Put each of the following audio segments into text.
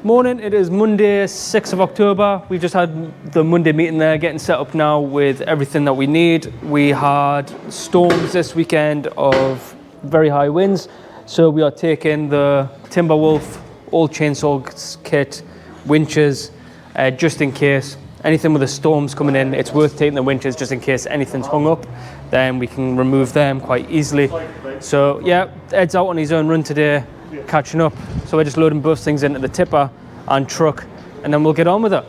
Morning, it is Monday 6th of October. We've just had the Monday meeting there, getting set up now with everything that we need. We had storms this weekend of very high winds, so we are taking the Timberwolf all chainsaw kit, winches, just in case anything with the storms coming in. It's worth taking the winches just in case anything's hung up, then we can remove them quite easily. So yeah, Ed's out on his own run today, catching up, so we're just loading both things into the tipper and truck, and then we'll get on with it.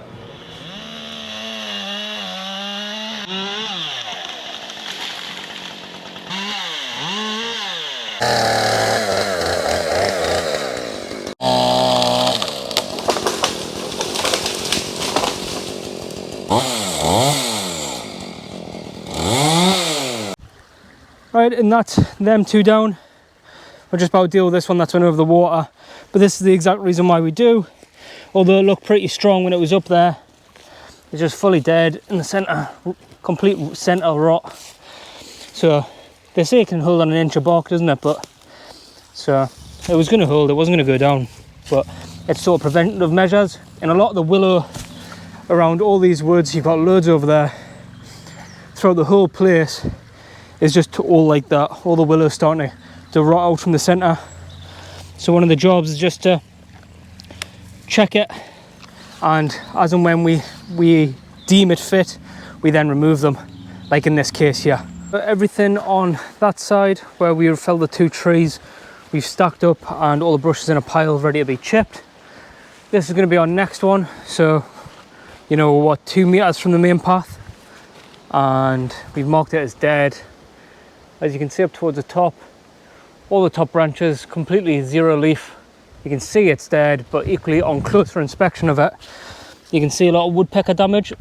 Right, and that's them two down. We're just about to deal with this one that's went over the water, but this is the exact reason why we do. Although it looked pretty strong when it was up there, it's just fully dead in the centre, complete centre rot. So they say it can hold on an inch of bark, doesn't it? But so it was going to hold, it wasn't going to go down, but it's sort of preventative measures. And a lot of the willow around all these woods, you've got loads over there throughout the whole place, is just all like that. All the willow starting to rot out from the centre. So one of the jobs is just to check it, and as and when we deem it fit, we then remove them, like in this case here. Everything on that side where we felled the two trees, we've stacked up, and all the brushes in a pile ready to be chipped. This is going to be our next one, so you know what, 2 meters from the main path, and we've marked it as dead. As you can see up towards the top, all the top branches completely zero leaf. You can see it's dead, but equally on closer inspection of it, you can see a lot of woodpecker damage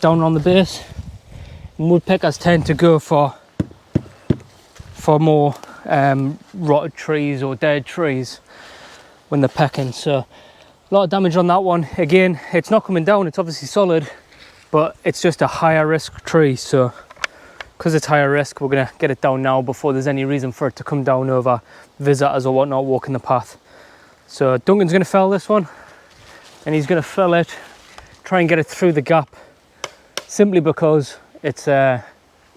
down on the base. And woodpeckers tend to go for more rotted trees or dead trees when they're pecking. So a lot of damage on that one. Again, it's not coming down, it's obviously solid, but it's just a higher risk tree. So because it's higher risk, we're going to get it down now before there's any reason for it to come down over visitors or whatnot walking the path. So Duncan's going to fell this one, and he's going to fell it, try and get it through the gap, simply because it's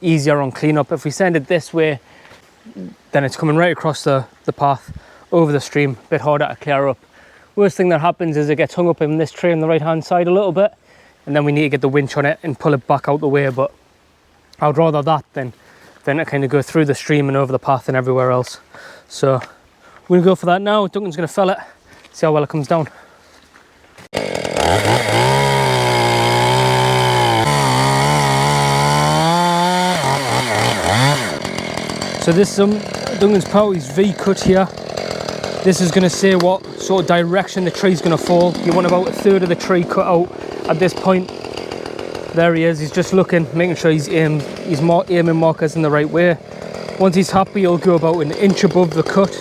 easier on cleanup. If we send it this way, then it's coming right across the path over the stream, a bit harder to clear up. Worst thing that happens is it gets hung up in this tree on the right hand side a little bit, and then we need to get the winch on it and pull it back out the way. But I'd rather that than it kind of go through the stream and over the path and everywhere else. So we're going to go for that now. Duncan's going to fell it, see how well it comes down. So this is Duncan's Powey's V cut here. This is going to say what sort of direction the tree's going to fall. You want about a third of the tree cut out at this point. There he is, he's just looking, making sure he's aiming markers in the right way. Once he's happy, he'll go about an inch above the cut,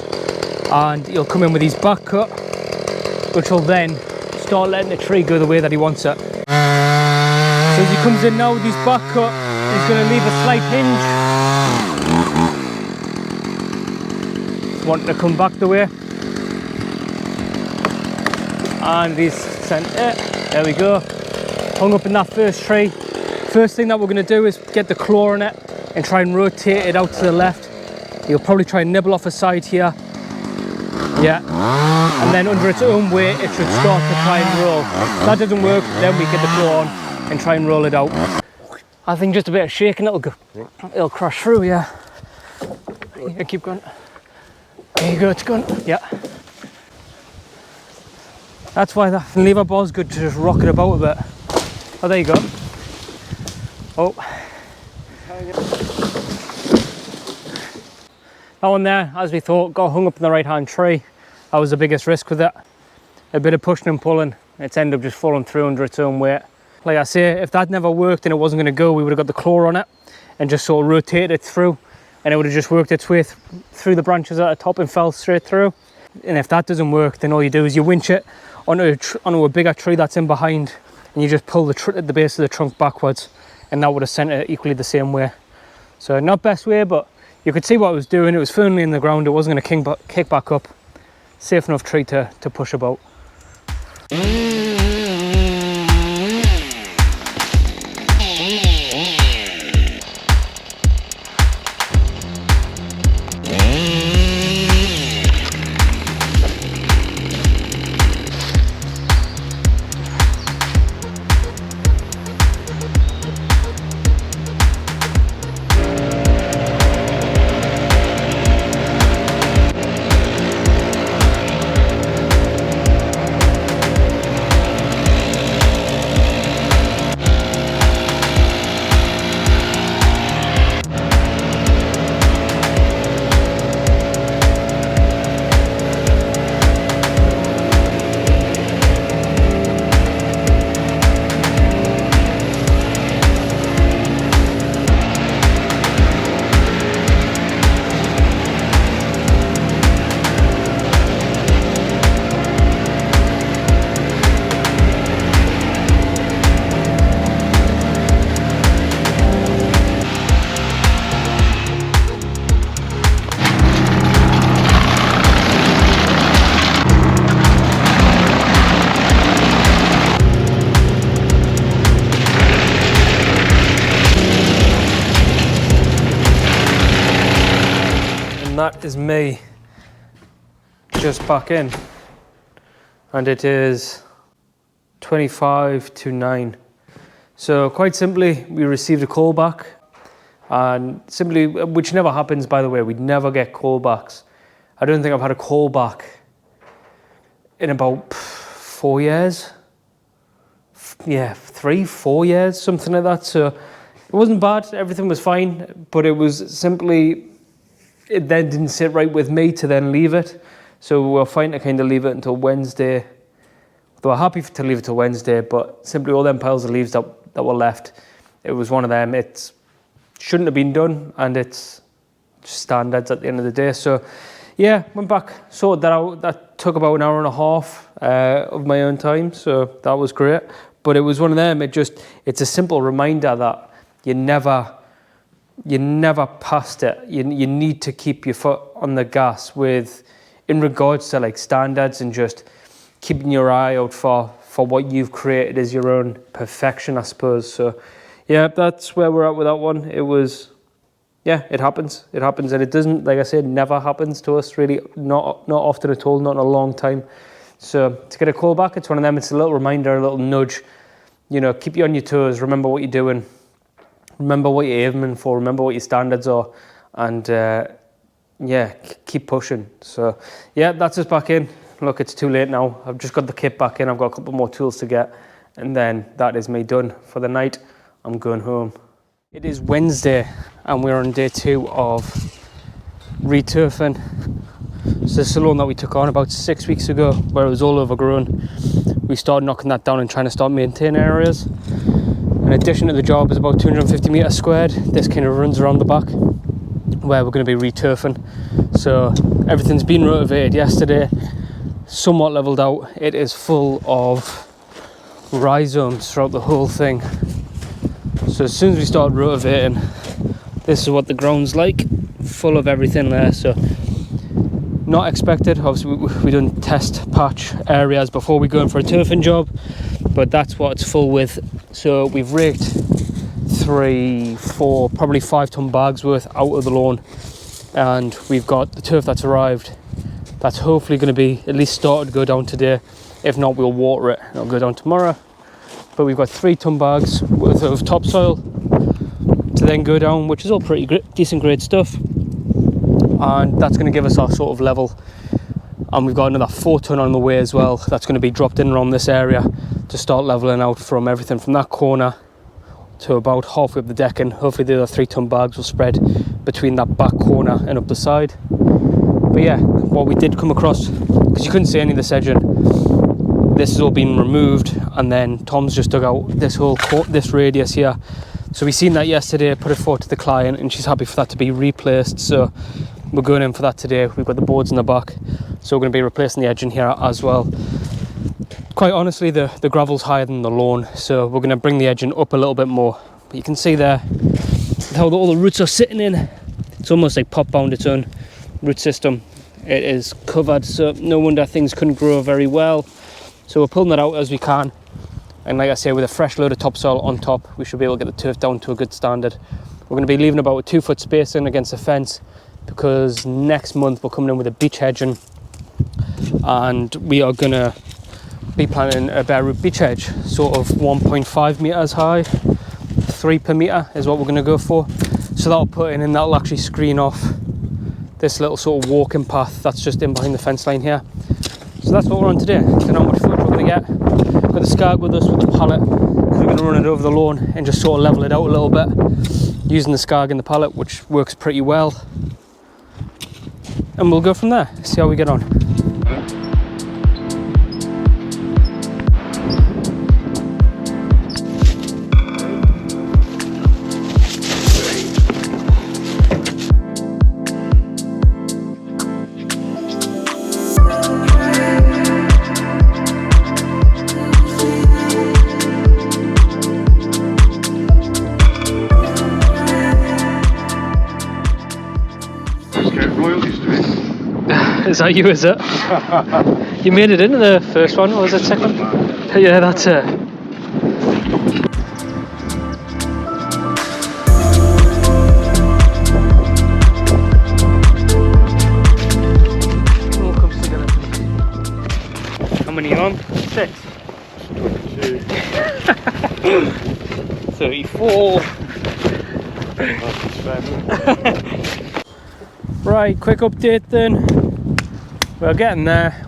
and he'll come in with his back cut, which will then start letting the tree go the way that he wants it. So as he comes in now with his back cut, he's going to leave a slight hinge. He's wanting to come back the way. And he's sent it. There we go. Hung up in that first tree. First thing that we're going to do is get the claw on it and try and rotate it out to the left. You'll probably try and nibble off a side here. Yeah. And then under its own weight, it should start to try and roll. If that doesn't work, then we get the claw on and try and roll it out. I think just a bit of shaking, it'll crash through, yeah. Yeah, keep going. There you go, it's gone. Yeah. That's why that lever ball's good to just rock it about a bit. Oh, there you go. Oh. That one there, as we thought, got hung up in the right hand tree. That was the biggest risk with it. A bit of pushing and pulling, it's ended up just falling through under its own weight. Like I say, if that never worked and it wasn't going to go, we would have got the claw on it and just sort of rotated it through, and it would have just worked its way through the branches at the top and fell straight through. And if that doesn't work, then all you do is you winch it onto a bigger tree that's in behind, and you just pull the base of the trunk backwards, and that would have sent it equally the same way. So not best way, but you could see what it was doing. It was firmly in the ground, it wasn't going to kick back up. Safe enough tree to push about. And that is me just back in, and it is 25 to 9. So quite simply, we received a callback, and simply, which never happens, by the way, we never get callbacks. I don't think I've had a callback in about 4 years. Yeah, 3-4 years, something like that. So it wasn't bad, everything was fine, but it was simply, it then didn't sit right with me to then leave it. So we were fine to kind of leave it until Wednesday. They were happy to leave it till Wednesday, but simply all them piles of leaves that were left, it was one of them. It shouldn't have been done, and it's just standards at the end of the day. So yeah, went back, sorted that out. That took about an hour and a half of my own time, so that was great. But it was one of them, it's a simple reminder that you never past it. You need to keep your foot on the gas in regards to like standards, and just keeping your eye out for what you've created as your own perfection, I suppose. So yeah, that's where we're at with that one. It was, yeah, it happens, and it doesn't, like I said, never happens to us really, not often at all, not in a long time. So to get a call back, it's one of them. It's a little reminder, a little nudge, you know, keep you on your toes, remember what you're doing, remember what you're aiming for, remember what your standards are, and yeah, keep pushing. So yeah, that's us back in. Look, it's too late now. I've just got the kit back in. I've got a couple more tools to get, and then that is me done for the night. I'm going home. It is Wednesday, and we're on day 2 of returfing. So this is a lawn that we took on about 6 weeks ago, where it was all overgrown. We started knocking that down and trying to start maintaining areas. In addition to the job is about 250 metres squared. This kind of runs around the back, where we're going to be returfing. So everything's been rotavated yesterday, somewhat levelled out. It is full of rhizomes throughout the whole thing. So as soon as we start rotavating, this is what the ground's like, full of everything there. So not expected. Obviously we don't test patch areas before we go in for a turfing job, but that's what it's full with. So we've raked 3, 4, probably 5 ton bags worth out of the lawn, and we've got the turf that's arrived. That's hopefully going to be at least started to go down today. If not, we'll water it and it'll go down tomorrow. But we've got 3 ton bags worth of topsoil to then go down, which is all pretty decent grade stuff, and that's going to give us our sort of level. And we've got another 4 ton on the way as well. That's going to be dropped in around this area to start leveling out from everything from that corner to about halfway up the deck, and hopefully the other 3 ton bags will spread between that back corner and up the side. But yeah, what we did come across, because you couldn't see any of the sedging, this has all been removed, and then Tom's just dug out this whole this radius here. So we seen that yesterday, put it forward to the client, and she's happy for that to be replaced. So we're going in for that today. We've got the boards in the back, so we're going to be replacing the edging here as well. Quite honestly, the gravel's higher than the lawn, so we're going to bring the edging up a little bit more. But you can see there how all the roots are sitting in. It's almost like pop bound its own root system. It is covered, so no wonder things couldn't grow very well. So we're pulling that out as we can, and like I say, with a fresh load of topsoil on top, we should be able to get the turf down to a good standard. We're going to be leaving about a 2 foot spacing against the fence, because next month we're coming in with a beech hedging, and we are going to be planting a bare root beech hedge, sort of 1.5 meters high, 3 per meter is what we're going to go for. So that'll put in, and that'll actually screen off this little sort of walking path that's just in behind the fence line here. So that's what we're on today. Don't know how much footage we're going to get. Got the Skag with us with the pallet, because we're going to run it over the lawn and just sort of level it out a little bit using the Skag and the pallet, which works pretty well. And we'll go from there, see how we get on. Is that you, is it? You made it into the first one, or was it second? Yeah, that's it. All comes together. How many are you on? 6. 34. Right, quick update then. We're getting there.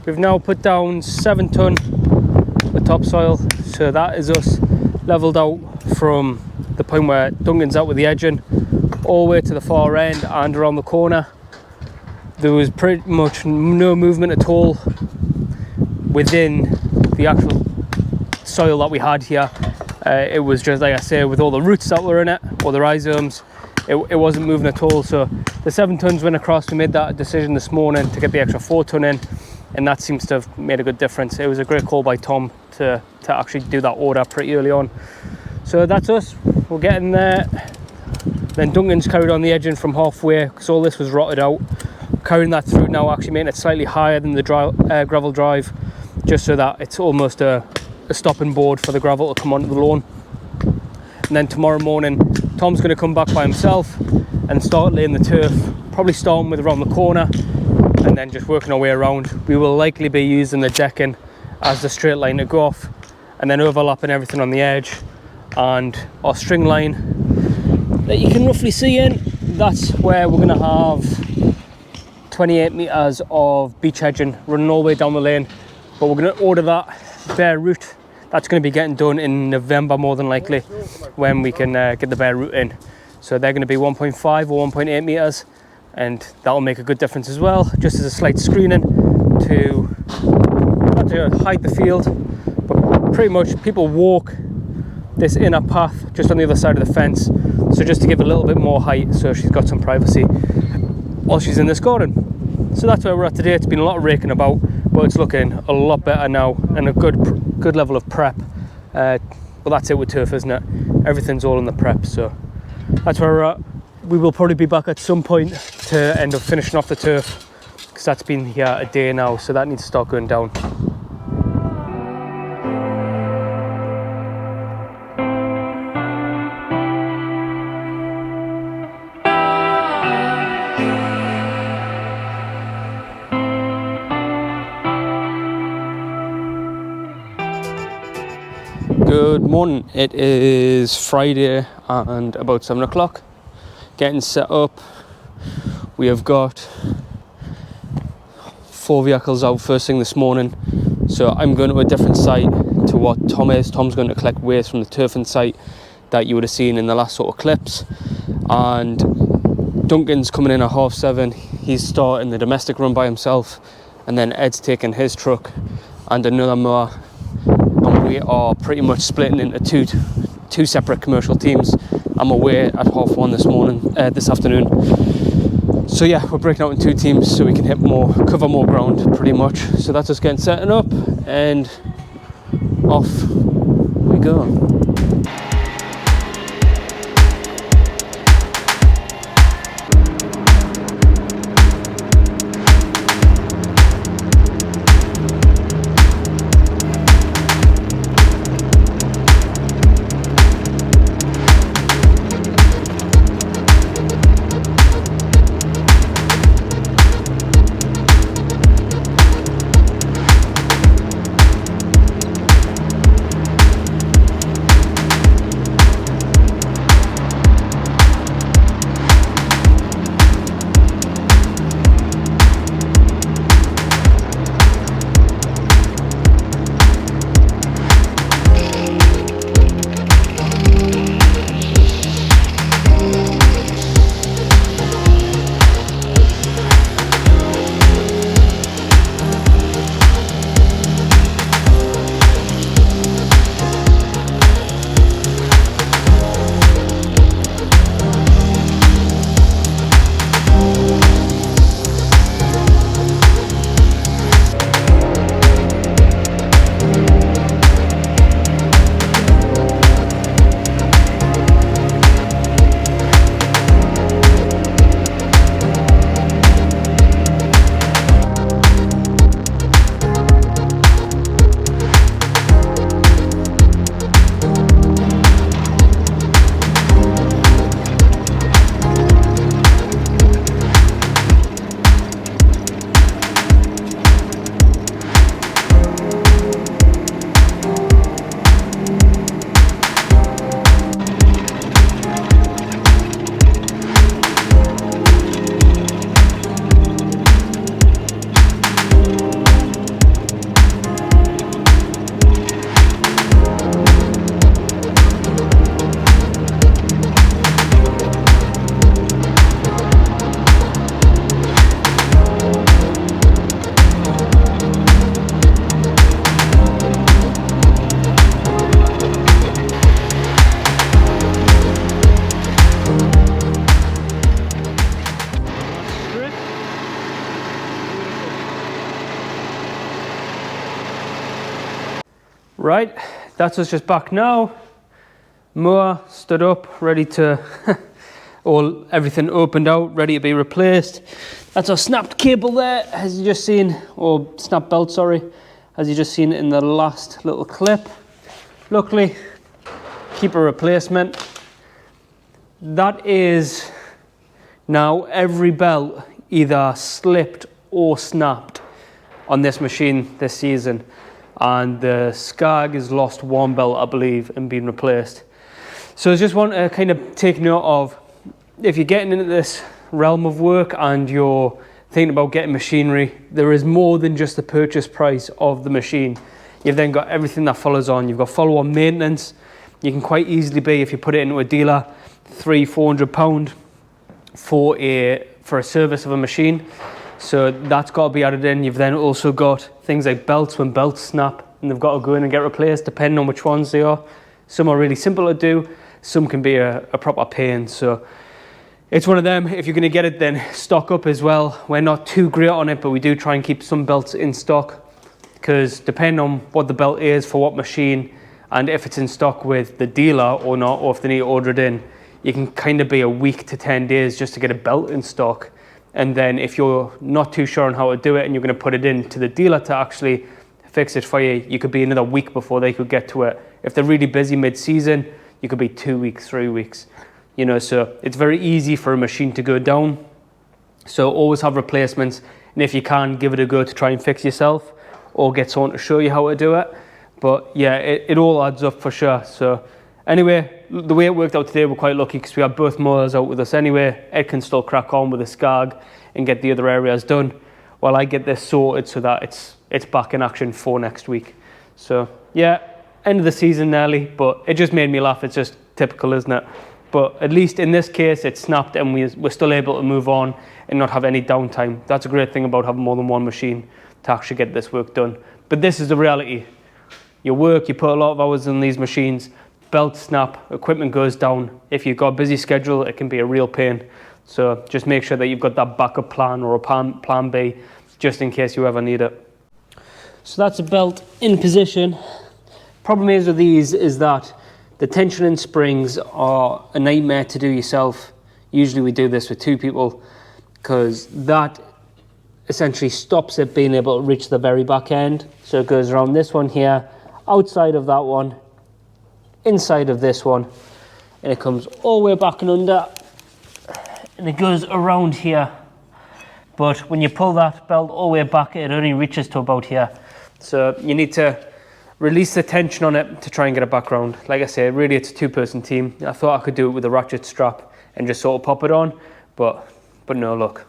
We've now put down 7 ton of topsoil, so that is us levelled out from the point where Duncan's out with the edging all the way to the far end and around the corner. There was pretty much no movement at all within the actual soil that we had here. It was just, like I say, with all the roots that were in it, or the rhizomes, it wasn't moving at all. So the 7 tons went across. We made that decision this morning to get the extra 4 ton in, and that seems to have made a good difference. It was a great call by Tom to actually do that order pretty early on. So that's us, we're getting there. Then Duncan's carried on the edging from halfway, because all this was rotted out. Carrying that through now, actually making it slightly higher than the gravel drive, just so that it's almost a stopping board for the gravel to come onto the lawn. And then tomorrow morning, Tom's going to come back by himself and start laying the turf, probably starting with around the corner and then just working our way around. We will likely be using the decking as the straight line to go off, and then overlapping everything on the edge, and our string line that you can roughly see in, that's where we're going to have 28 meters of beech hedging running all the way down the lane. But we're going to order that bare root. That's going to be getting done in November, more than likely, when we can get the bare root in. So they're going to be 1.5 or 1.8 meters, and that'll make a good difference as well, just as a slight screening to not to hide the field, but pretty much people walk this inner path just on the other side of the fence, so just to give a little bit more height, so she's got some privacy while she's in this garden. So that's where we're at today. It's been a lot of raking about, but it's looking a lot better now, and a good level of prep. Well, that's it with turf, isn't it? Everything's all in the prep, so that's where we're at. We will probably be back at some point to end up finishing off the turf, because that's been here a day now, so that needs to start going down. Good morning, it is Friday and about 7 o'clock. Getting set up. We have got 4 vehicles out first thing this morning. So I'm going to a different site to what Tom is. Tom's going to collect waste from the turfing site that you would have seen in the last sort of clips. And Duncan's coming in at 7:30. He's starting the domestic run by himself. And then Ed's taking his truck and another mower. And we are pretty much splitting into two separate commercial teams. I'm away at 1:30 this afternoon. So yeah, we're breaking out in 2 teams so we can cover more ground pretty much. So that's us getting set up, and off we go. Right, that's us just back now. Mower stood up, ready to, everything opened out, ready to be replaced. That's our snapped cable there, as you just seen, or snapped belt, sorry, as you just seen in the last little clip. Luckily, keep a replacement. That is now every belt either slipped or snapped on this machine this season. And the Skag has lost one belt, I believe, and been replaced. So I just want to kind of take note of, if you're getting into this realm of work and you're thinking about getting machinery, there is more than just the purchase price of the machine. You've then got everything that follows on. You've got follow-on maintenance. You can quite easily be, if you put it into a dealer, £300-400 for a service of a machine. So that's got to be added in. You've then also got things like belts, when belts snap and they've got to go in and get replaced, depending on which ones they are. Some are really simple to do, some can be a proper pain. So it's one of them. If you're going to get it, then stock up as well. We're not too great on it, but we do try and keep some belts in stock, because depending on what the belt is for what machine, and if it's in stock with the dealer or not, or if they need to order it in, you can kind of be a week to 10 days just to get a belt in stock. And then if you're not too sure on how to do it and you're going to put it in to the dealer to actually fix it for you, you could be another week before they could get to it. If they're really busy mid-season, you could be 2 weeks, 3 weeks. You know, so it's very easy for a machine to go down. So always have replacements. And if you can, give it a go to try and fix yourself, or get someone to show you how to do it. But yeah, it all adds up for sure. So anyway, the way it worked out today, we're quite lucky because we had both mowers out with us anyway. Ed can still crack on with the Skag and get the other areas done, while I get this sorted so that it's back in action for next week. So yeah, end of the season nearly, but it just made me laugh. It's just typical, isn't it? But at least in this case, it snapped and we're still able to move on and not have any downtime. That's a great thing about having more than one machine to actually get this work done. But this is the reality. You work, you put a lot of hours in these machines, belt snap, equipment goes down. If you've got a busy schedule, it can be a real pain. So just make sure that you've got that backup plan or a plan B, just in case you ever need it. So that's a belt in position. Problem is with these is that the tensioning springs are a nightmare to do yourself. Usually we do this with two people, because that essentially stops it being able to reach the very back end. So it goes around this one here, outside of that one, inside of this one, and it comes all the way back and under, and it goes around here. But when you pull that belt all the way back, it only reaches to about here. So you need to release the tension on it to try and get it back round. Like I say, really it's a two-person team. I thought I could do it with a ratchet strap and just sort of pop it on, but no luck.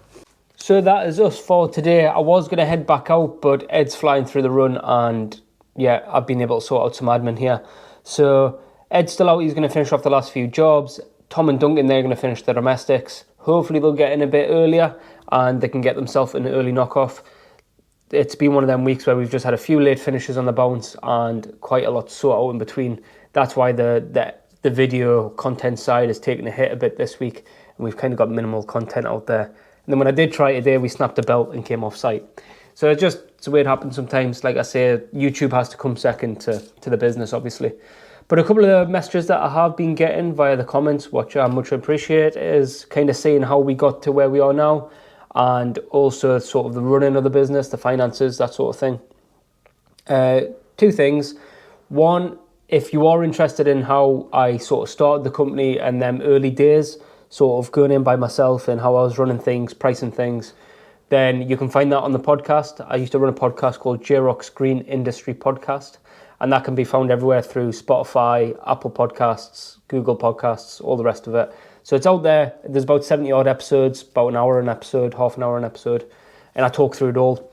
So that is us for today. I was going to head back out, but Ed's flying through the run, and yeah, I've been able to sort out some admin here. So Ed's still out. He's going to finish off the last few jobs. Tom and Duncan, they're going to finish the domestics. Hopefully they'll get in a bit earlier and they can get themselves an early knockoff. It's been one of them weeks where we've just had a few late finishes on the bounce and quite a lot to sort out in between. That's why the video content side has taken a hit a bit this week, and we've kind of got minimal content out there. And then when I did try today, we snapped a belt and came off site. So it's the way it happens sometimes. Like I say, YouTube has to come second to the business, obviously. But a couple of the messages that I have been getting via the comments, which I much appreciate, is kind of saying how we got to where we are now, and also sort of the running of the business, the finances, that sort of thing. Two things. One, if you are interested in how I sort of started the company and them early days, sort of going in by myself and how I was running things, pricing things, then you can find that on the podcast. I used to run a podcast called J-Rock's Green Industry Podcast, and that can be found everywhere through Spotify, Apple Podcasts, Google Podcasts, all the rest of it. So it's out there. There's about 70 odd episodes, about an hour an episode, half an hour an episode, and I talk through it all.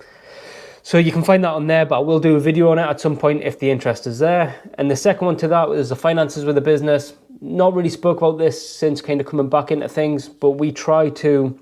So you can find that on there, but I will do a video on it at some point if the interest is there. And the second one to that is the finances with the business. Not really spoke about this since kind of coming back into things, but we try to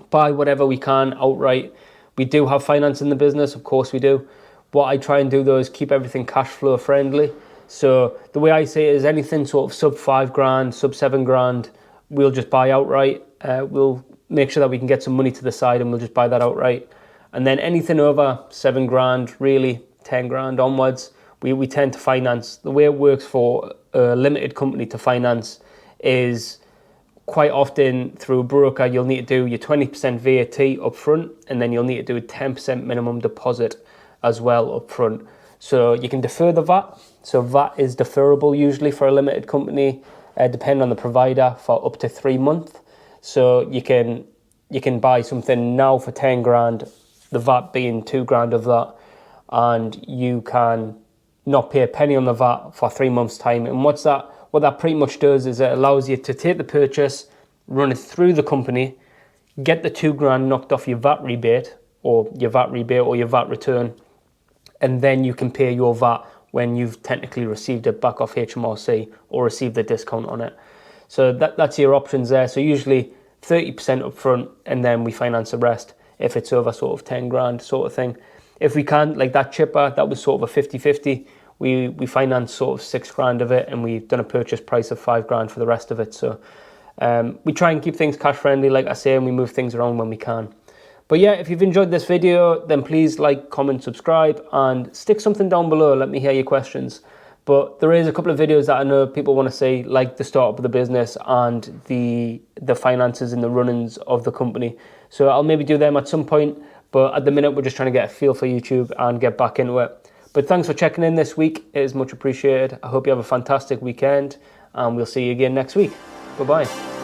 buy whatever we can outright. We do have finance in the business, of course we do. What I try and do though is keep everything cash flow friendly. So the way I say it is anything sort of sub £5,000, sub £7,000, we'll just buy outright. We'll make sure that we can get some money to the side and we'll just buy that outright. And then anything over £7,000, really £10,000 onwards, we tend to finance. The way it works for a limited company to finance is quite often through a broker. You'll need to do your 20% VAT up front, and then you'll need to do a 10% minimum deposit as well up front. So you can defer the VAT. So VAT is deferrable usually for a limited company, depending on the provider, for up to 3 months. So you can buy something now for 10 grand, the VAT being 2 grand of that, and you can not pay a penny on the VAT for 3 months' time. And what that pretty much does is it allows you to take the purchase, run it through the company, get the 2 grand knocked off your VAT rebate or your VAT return, and then you can pay your VAT when you've technically received it back off HMRC or received the discount on it. So that's your options there. So usually 30% up front, and then we finance the rest if it's over sort of 10 grand sort of thing. If we can, like that chipper, that was sort of a 50-50. We finance sort of 6 grand of it, and we've done a purchase price of 5 grand for the rest of it. So we try and keep things cash friendly, like I say, and we move things around when we can. But yeah, if you've enjoyed this video, then please like, comment, subscribe, and stick something down below. Let me hear your questions. But there is a couple of videos that I know people want to see, like the startup of the business and the finances and the run-ins of the company. So I'll maybe do them at some point. But at the minute, we're just trying to get a feel for YouTube and get back into it. But thanks for checking in this week. It is much appreciated. I hope you have a fantastic weekend, and we'll see you again next week. Bye-bye.